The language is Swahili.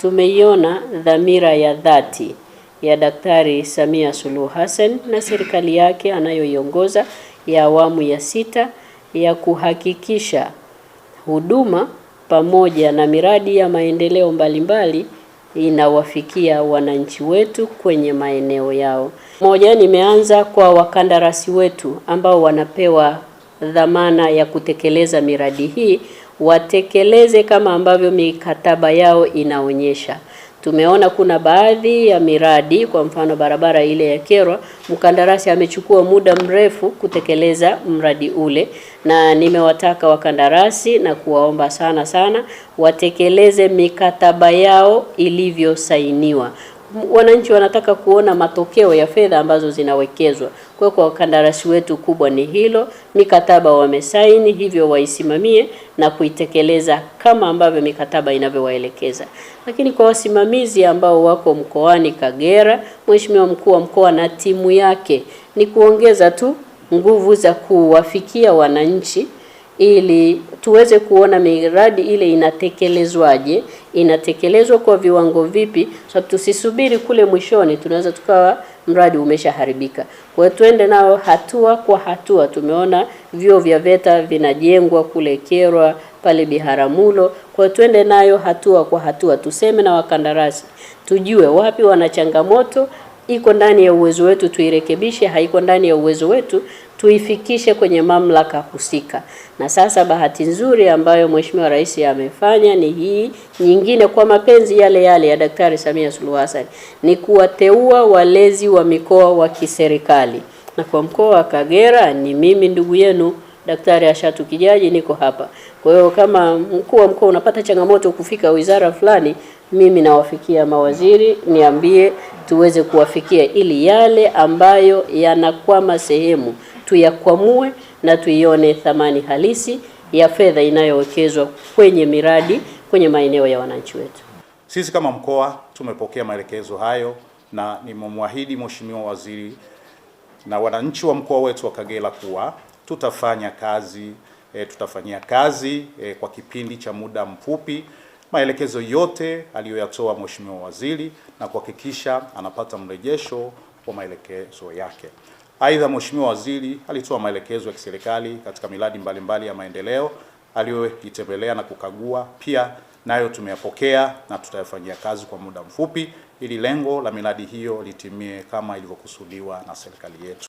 Tumeiona dhamira ya dhati ya Daktari Samia Suluhu Hassan na serikali yake anayoiongoza ya awamu ya 6 ya kuhakikisha huduma pamoja na miradi ya maendeleo mbalimbali inawafikia wananchi wetu kwenye maeneo yao. Moja, nimeanza kwa wakandarasi wetu ambao wanapewa dhamana ya kutekeleza miradi hii, watekeleze kama ambavyo mikataba yao inaonyesha. Tumeona kuna baadhi ya miradi, kwa mfano barabara ile ya Kyerwa, mkandarasi amechukua muda mrefu kutekeleza mradi ule, na nimewataka wakandarasi na kuwaomba sana watekeleze mikataba yao ilivyosainiwa. Wananchi wanataka kuona matokeo ya fedha ambazo zinawekezwa. Kwa wakandarasi wetu kubwa ni hilo, mikataba wamesaini, hivyo waisimamie na kuitekeleza kama ambavyo mikataba inavyowaelekeza. Lakini kwa wasimamizi ambao wako mkoani Kagera, Mheshimiwa Mkuu wa Mkoa na timu yake, ni kuongeza tu nguvu za kuwafikia wananchi ili tuweze kuona miradi ile inatekelezwaje, inatekelezwa kwa viwango vipi, so tusisubiri kule mwishoni tunaweza tukawa mradi umeshaharibika. Kwa hiyo tuende nao hatua kwa hatua. Tumeona vyuo vya VETA vinajengwa kule Kyerwa, pale Biharamulo. Kwa hiyo tuende nayo hatua kwa hatua, tuseme na wakandarasi, tujue wapi wana changamoto, iko ndani ya uwezo wetu tuirekebishe, haiko ndani ya uwezo wetu tuifikishe kwenye mamlaka husika. Na sasa bahati nzuri ambayo Mheshimiwa Rais amefanya ni hii nyingine, kwa mapenzi yale ya Daktari Samia Suluhu Hassan, ni kuwateua walezi wa mikoa wa kiserikali. Na kwa mkoa wa Kagera ni mimi ndugu yenu Daktari Ashatu Kijaji niko hapa. Kwa hiyo kama mkuu wa mkoa unapata changamoto kufika wizara fulani, mimi nawafikia mawaziri, niambie tuweze kuwafikia ili yale ambayo yanakwama sehemu tuyakwamue na tuione thamani halisi ya fedha inayowekezwa kwenye miradi kwenye maeneo ya wananchi wetu. Sisi kama mkoa tumepokea maelekezo hayo na nimemwahidi Mheshimiwa Waziri na wananchi wa mkoa wetu wa Kagera kuwa tutafanyia kazi kwa kipindi cha muda mfupi maelekezo yote aliyoyatoa Mheshimiwa Waziri na kuhakikisha anapata mrejesho wa maelekezo yake. Aidha, Mheshimiwa Waziri alitoa maelekezo ya kiserikali katika miradi mbalimbali ya maendeleo aliyoitembelea na kukagua, pia nayo tumeyapokea na tutayafanyia kazi kwa muda mfupi ili lengo la miradi hiyo litimie kama ilivyokusudiwa na serikali yetu.